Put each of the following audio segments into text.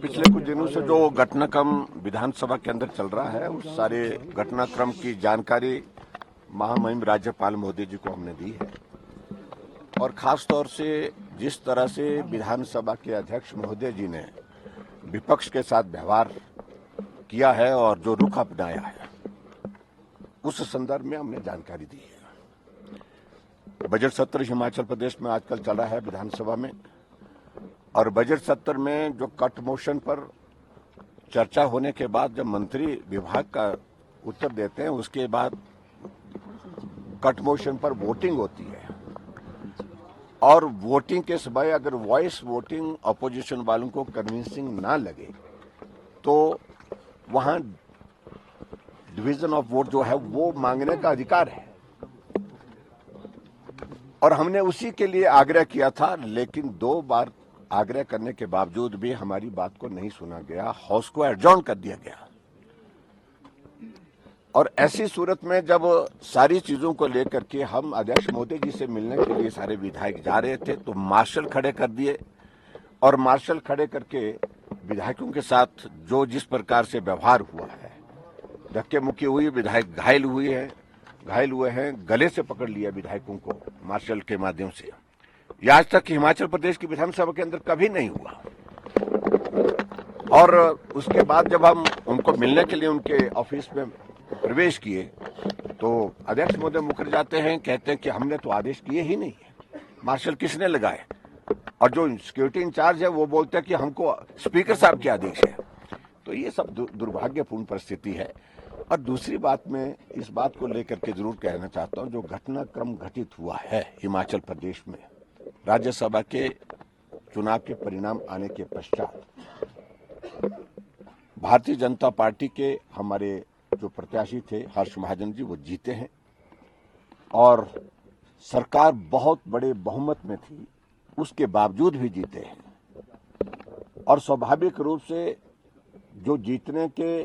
पिछले कुछ दिनों से जो घटनाक्रम विधानसभा के अंदर चल रहा है, उस सारे घटनाक्रम की जानकारी महामहिम राज्यपाल महोदय जी को हमने दी है। और खास तौर से जिस तरह से विधानसभा के अध्यक्ष महोदय जी ने विपक्ष के साथ व्यवहार किया है और जो रुख अपनाया है, उस संदर्भ में हमने जानकारी दी है। बजट सत्र हिमाचल प्रदेश में आजकल चल रहा है विधानसभा में, और बजट सत्र में जो कट मोशन पर चर्चा होने के बाद जब मंत्री विभाग का उत्तर देते हैं, उसके बाद कट मोशन पर वोटिंग होती है। और वोटिंग के समय अगर वॉइस वोटिंग अपोजिशन वालों को कन्विंसिंग ना लगे तो वहां डिवीजन ऑफ वोट जो है वो मांगने का अधिकार है। और हमने उसी के लिए आग्रह किया था, लेकिन 2 बार आग्रह करने के बावजूद भी हमारी बात को नहीं सुना गया, हाउस को एडजॉर्न कर दिया गया। और ऐसी सूरत में जब सारी चीजों को लेकर के हम अध्यक्ष महोदय जी से मिलने के लिए सारे विधायक जा रहे थे तो मार्शल खड़े कर दिए, और मार्शल खड़े करके विधायकों के साथ जो जिस प्रकार से व्यवहार हुआ है, धक्के मुक्की हुई, विधायक घायल हुए हैं, गले से पकड़ लिया विधायकों को मार्शल के माध्यम से। यह आज तक हिमाचल प्रदेश की विधानसभा के अंदर कभी नहीं हुआ। और उसके बाद जब हम उनको मिलने के लिए उनके ऑफिस में प्रवेश किए तो अध्यक्ष महोदय मुकर जाते हैं, कहते हैं कि हमने तो आदेश किए ही नहीं है, मार्शल किसने लगाए। और जो सिक्योरिटी इंचार्ज है वो बोलते हैं कि हमको स्पीकर साहब के आदेश है। तो ये सब दुर्भाग्यपूर्ण परिस्थिति है। और दूसरी बात मैं इस बात को लेकर के जरूर कहना चाहता हूं, जो घटनाक्रम घटित हुआ है हिमाचल प्रदेश में राज्यसभा के चुनाव के परिणाम आने के पश्चात, भारतीय जनता पार्टी के हमारे जो प्रत्याशी थे हर्ष महाजन जी, वो जीते हैं और सरकार बहुत बड़े बहुमत में थी, उसके बावजूद भी जीते हैं। और स्वाभाविक रूप से जो जीतने के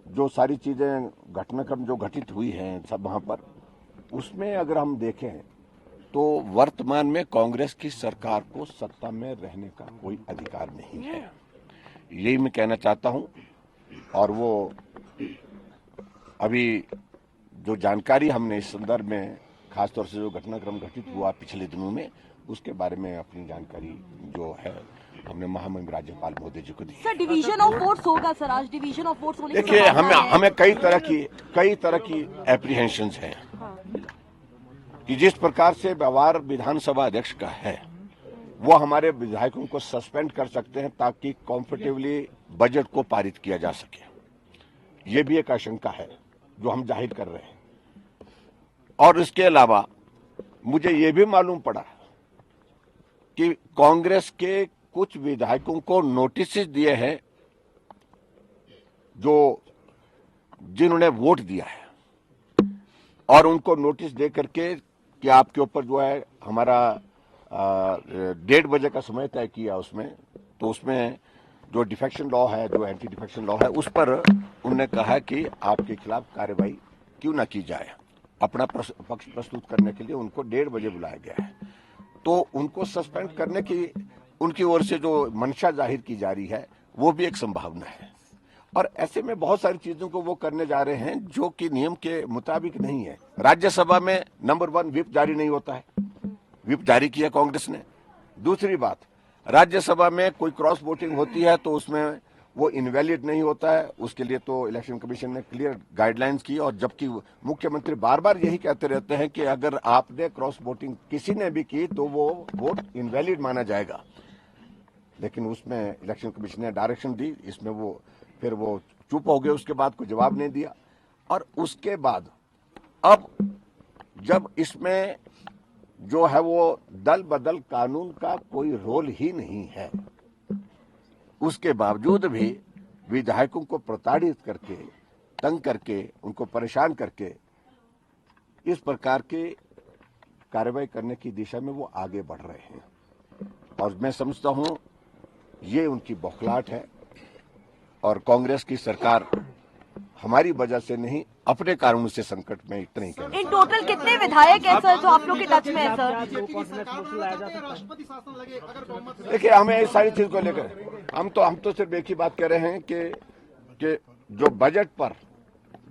जो सारी चीजें घटनाक्रम जो घटित हुई हैं सब वहां पर, उसमें अगर हम देखें तो वर्तमान में कांग्रेस की सरकार को सत्ता में रहने का कोई अधिकार नहीं है, यही मैं कहना चाहता हूं। और वो अभी जो जानकारी हमने इस संदर्भ में खासतौर से जो घटनाक्रम घटित हुआ पिछले दिनों में, उसके बारे में अपनी जानकारी जो है हमने महामहिम राज्यपाल महोदय जी को दी। सर, डिवीजन ऑफ वोट्स होगा सर, आज डिवीजन ऑफ वोट्स होने की देखिए, संभावना है। हमें कई तरह की एप्रीहेंशंस हैं कि जिस प्रकार से व्यवहार विधानसभा अध्यक्ष का है वो हमारे विधायकों को सस्पेंड कर सकते हैं ताकि कंफर्टेबली बजट को पारित किया जा सके। ये भी एक आशंका है जो हम जाहिर कर रहे हैं। और इसके अलावा मुझे ये भी मालूम पड़ा कि कांग्रेस के कुछ विधायकों को नोटिस दिए हैं जो जिन्होंने वोट दिया है, और उनको नोटिस दे करके कि आपके ऊपर जो है हमारा 1:30 बजे का समय तय किया उसमें, तो उसमें जो डिफेक्शन लॉ है, जो एंटी डिफेक्शन लॉ है, उस पर उन्होंने कहा कि आपके खिलाफ कार्रवाई क्यों ना की जाए। अपना पक्ष प्रस्तुत करने के लिए उनको 1:30 बजे बुलाया गया है। तो उनको सस्पेंड करने की उनकी ओर से जो मंशा जाहिर की जा रही है वो भी एक संभावना है। और ऐसे में बहुत सारी चीजों को वो करने जा रहे हैं जो कि नियम के मुताबिक नहीं है। राज्यसभा में नंबर 1 व्हिप जारी नहीं होता है, व्हिप जारी किया कांग्रेस ने। दूसरी बात, राज्यसभा में कोई क्रॉस वोटिंग होती है तो उसमें वो इनवैलिड नहीं होता है, उसके लिए तो इलेक्शन कमीशन ने क्लियर गाइडलाइंस की। और जबकि मुख्यमंत्री बार बार यही कहते रहते हैं कि अगर आपने क्रॉस वोटिंग किसी ने भी की तो वो वोट इनवैलिड माना जाएगा, लेकिन उसमें इलेक्शन कमीशन ने डायरेक्शन दी, इसमें वो फिर वो चुप हो गए, उसके बाद कोई जवाब नहीं दिया। और उसके बाद अब जब इसमें जो है वो दल बदल कानून का कोई रोल ही नहीं है, उसके बावजूद भी विधायकों को प्रताड़ित करके, तंग करके, उनको परेशान करके इस प्रकार के कार्रवाई करने की दिशा में वो आगे बढ़ रहे हैं। और मैं समझता हूं ये उनकी बौखलाहट है और कांग्रेस की सरकार हमारी वजह से नहीं, अपने कारणों से संकट में इतना ही कहना। इन टोटल कितने विधायक हैं सर जो आप लोग के टच में है सर? देखिए, हमें इस सारी चीज को लेकर हम तो सिर्फ एक ही बात कह रहे हैं कि जो बजट पर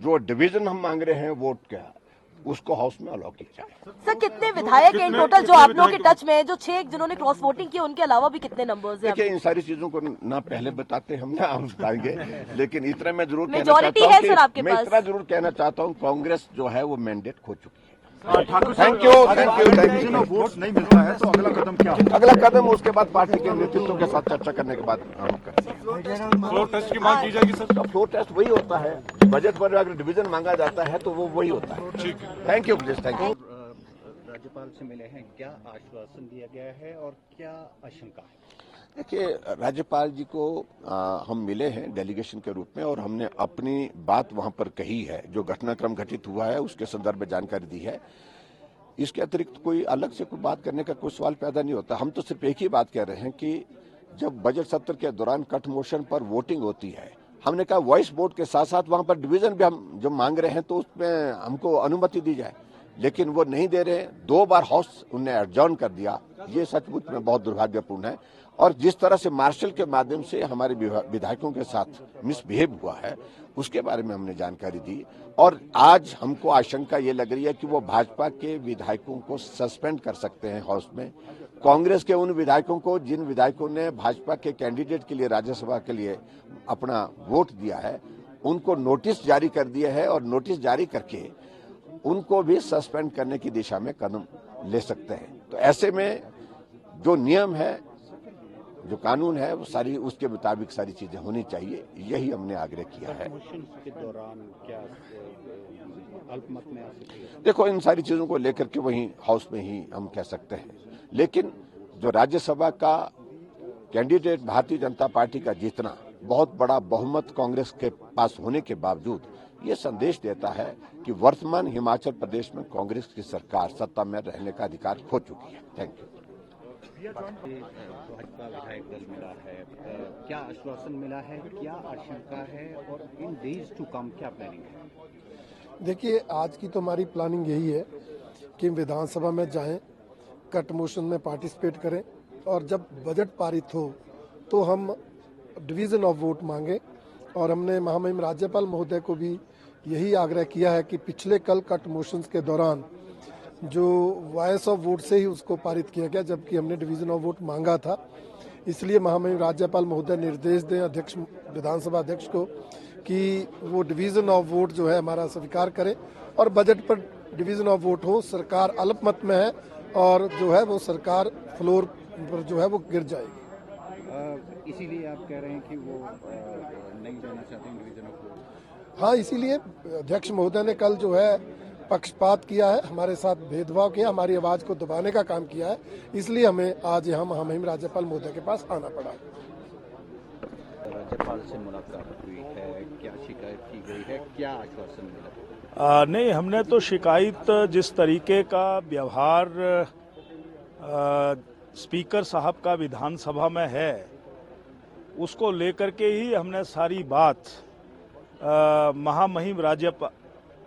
जो डिवीजन हम मांग रहे हैं वोट का, उसको हाउस में अलाउ किया जाए। सर कितने विधायक हैं इन टोटल जो आप लोग के टच में है? जो 6 जिन्होंने क्रॉस वोटिंग की, उनके अलावा भी कितने नंबर्स हैं? देखिए, इन सारी चीजों को ना पहले बताते हम ना हम बताएंगे, लेकिन इतना मैं जरूर कहना मेजॉरिटी चाहता है हूं सर आपके कि मैं पास? इतना जरूर कहना चाहता हूं, कांग्रेस जो है वो मैंडेट खो चुकी है। Thakur thank you. वोट नहीं मिलता है तो अगला कदम क्या होगा? अगला कदम उसके बाद पार्टी के नेतृत्व के साथ चर्चा करने के बाद हम करेंगे। फ्लोर टेस्ट की मांग की जाएगी सर। तो फ्लोर टेस्ट वही होता है, बजट पर अगर डिवीजन मांगा जाता है तो वो वही होता है। ठीक है, thank you please, thank you. राज्यपाल से मिले हैं, क्या आश्वासन दिया गया है और क्या आशंका है? देखिए, राज्यपाल जी को हम मिले हैं डेलीगेशन के रूप में और हमने अपनी बात वहां पर कही है, जो घटनाक्रम घटित हुआ है उसके संदर्भ में जानकारी दी है। इसके अतिरिक्त कोई अलग से कोई बात करने का कोई सवाल पैदा नहीं होता। हम तो सिर्फ एक ही बात कह रहे हैं कि जब बजट सत्र के दौरान कट मोशन पर वोटिंग होती है, हमने कहा वॉइस वोट के साथ साथ वहां पर डिवीजन भी हम जो मांग रहे हैं तो उसमें हमको अनुमति दी जाए, लेकिन वो नहीं दे रहे हैं। 2 बार हाउस उनने एडजॉर्न कर दिया, ये सचमुच में बहुत दुर्भाग्यपूर्ण है। और जिस तरह से मार्शल के माध्यम से हमारे विधायकों के साथ मिसबिहेव हुआ है उसके बारे में हमने जानकारी दी। और आज हमको आशंका ये लग रही है कि वो भाजपा के विधायकों को सस्पेंड कर सकते हैं हाउस में। कांग्रेस के उन विधायकों को जिन विधायकों ने भाजपा के कैंडिडेट के लिए राज्यसभा के लिए अपना वोट दिया है, उनको नोटिस जारी कर दिया है और नोटिस जारी करके उनको भी सस्पेंड करने की दिशा में कदम ले सकते हैं। तो ऐसे में जो नियम है, जो कानून है, वो सारी उसके मुताबिक सारी चीजें होनी चाहिए, यही हमने आग्रह किया है। के दौरान क्या अल्पमत में आ सकती है? देखो, इन सारी चीजों को लेकर के वहीं हाउस में ही हम कह सकते हैं, लेकिन जो राज्यसभा का कैंडिडेट भारतीय जनता पार्टी का जीतना बहुत बड़ा बहुमत कांग्रेस के पास होने के बावजूद ये संदेश देता है कि वर्तमान हिमाचल प्रदेश में कांग्रेस की सरकार सत्ता में रहने का अधिकार खो चुकी है। Thank you. भाजपा विधायक दल मिला है, क्या आश्वासन मिला है, क्या आशंका है और इन डेज टू कम क्या प्लानिंग है? देखिए, आज की तो हमारी प्लानिंग यही है कि विधानसभा में जाएं, कट मोशन में पार्टिसिपेट करें और जब बजट पारित हो तो हम डिवीजन ऑफ वोट मांगे। और हमने महामहिम राज्यपाल महोदय को भी यही आग्रह किया है कि पिछले कल कट मोशंस के दौरान जो वॉइस ऑफ वोट से ही उसको पारित किया गया, जबकि हमने डिवीजन ऑफ वोट मांगा था। इसलिए महामहिम राज्यपाल महोदय निर्देश दें अध्यक्ष, विधानसभा अध्यक्ष को कि वो डिवीजन ऑफ वोट जो है हमारा स्वीकार करें और बजट पर डिवीजन ऑफ वोट हो। सरकार अल्पमत में है और जो है वो सरकार फ्लोर पर जो है वो गिर जाएगी। इसीलिए आप कह रहे हैं कि वो नहीं जाना चाहते हैं डिवीजन ऑफ वोट? हाँ, इसीलिए अध्यक्ष महोदय ने कल जो है पक्षपात किया है, हमारे साथ भेदभाव किया, हमारी आवाज को दबाने का काम किया है। इसलिए हमें आज यहाँ महामहिम राज्यपाल महोदय के पास आना पड़ा। राज्यपाल से मुलाकात हुई है, क्या शिकायत की गई है, क्या आश्वासन मिला? नहीं, हमने तो शिकायत जिस तरीके का व्यवहार स्पीकर साहब का विधानसभा में है उसको लेकर के ही हमने सारी बात महामहिम राज्यपाल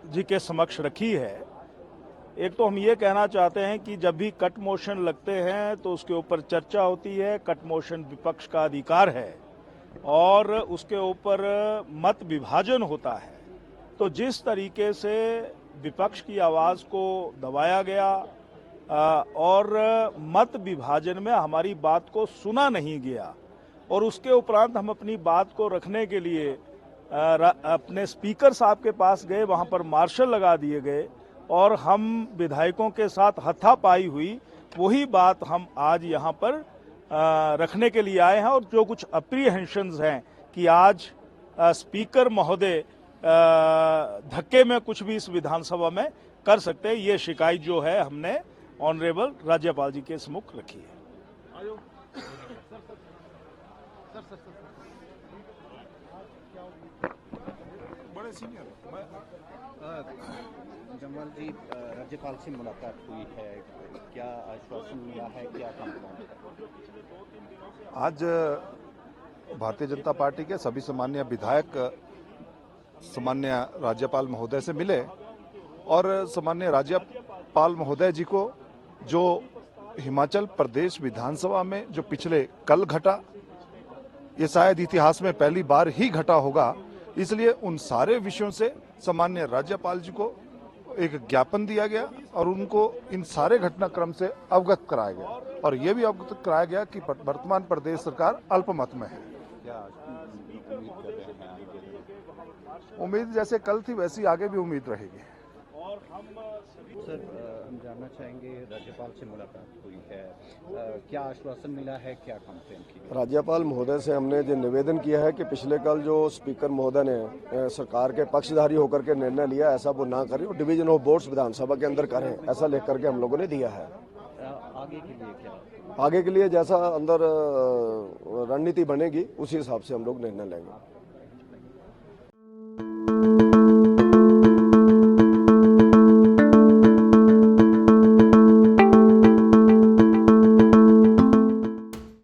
जी के समक्ष रखी है। एक तो हम ये कहना चाहते हैं कि जब भी कट मोशन लगते हैं तो उसके ऊपर चर्चा होती है। कट मोशन विपक्ष का अधिकार है और उसके ऊपर मत विभाजन होता है। तो जिस तरीके से विपक्ष की आवाज़ को दबाया गया और मत विभाजन में हमारी बात को सुना नहीं गया और उसके उपरांत हम अपनी बात को रखने के लिए अपने स्पीकर साहब के पास गए, वहां पर मार्शल लगा दिए गए और हम विधायकों के साथ हाथापाई हुई। वही बात हम आज यहां पर रखने के लिए आए हैं और जो कुछ अप्रीहेंशंस हैं कि आज स्पीकर महोदय धक्के में कुछ भी इस विधानसभा में कर सकते हैं, ये शिकायत जो है हमने ऑनरेबल राज्यपाल जी के सम्मुख रखी है। जमवाल जी, राज्यपाल से मुलाकात हुई है, क्या आश्वासन मिला है, क्या काम आज भारतीय जनता पार्टी के सभी सम्मान्य विधायक सम्मान्य राज्यपाल महोदय से मिले और सम्मान्य राज्यपाल महोदय जी को जो हिमाचल प्रदेश विधानसभा में जो पिछले कल घटा, ये शायद इतिहास में पहली बार ही घटा होगा, इसलिए उन सारे विषयों से सम्मान्य राज्यपाल जी को एक ज्ञापन दिया गया और उनको इन सारे घटनाक्रम से अवगत कराया गया और ये भी अवगत कराया गया कि वर्तमान प्रदेश सरकार अल्पमत में है। क्या उम्मीद कर रहे हैं आगे? उम्मीद जैसे कल थी वैसी आगे भी उम्मीद रहेगी। सर, हम जानना चाहेंगे, राज्यपाल से मुलाकात हुई है, क्या आश्वासन मिला है, क्या कंप्लेन की? राज्यपाल महोदय से हमने जो निवेदन किया है कि पिछले कल जो स्पीकर महोदय ने सरकार के पक्षधारी होकर के निर्णय लिया, ऐसा वो ना करें और डिवीजन ऑफ बोर्ड्स विधानसभा के अंदर करें, ऐसा लिख करके हम लोगों ने दिया है। आगे के लिए क्या? आगे के लिए जैसा अंदर रणनीति बनेगी उसी हिसाब से हम लोग निर्णय लेंगे।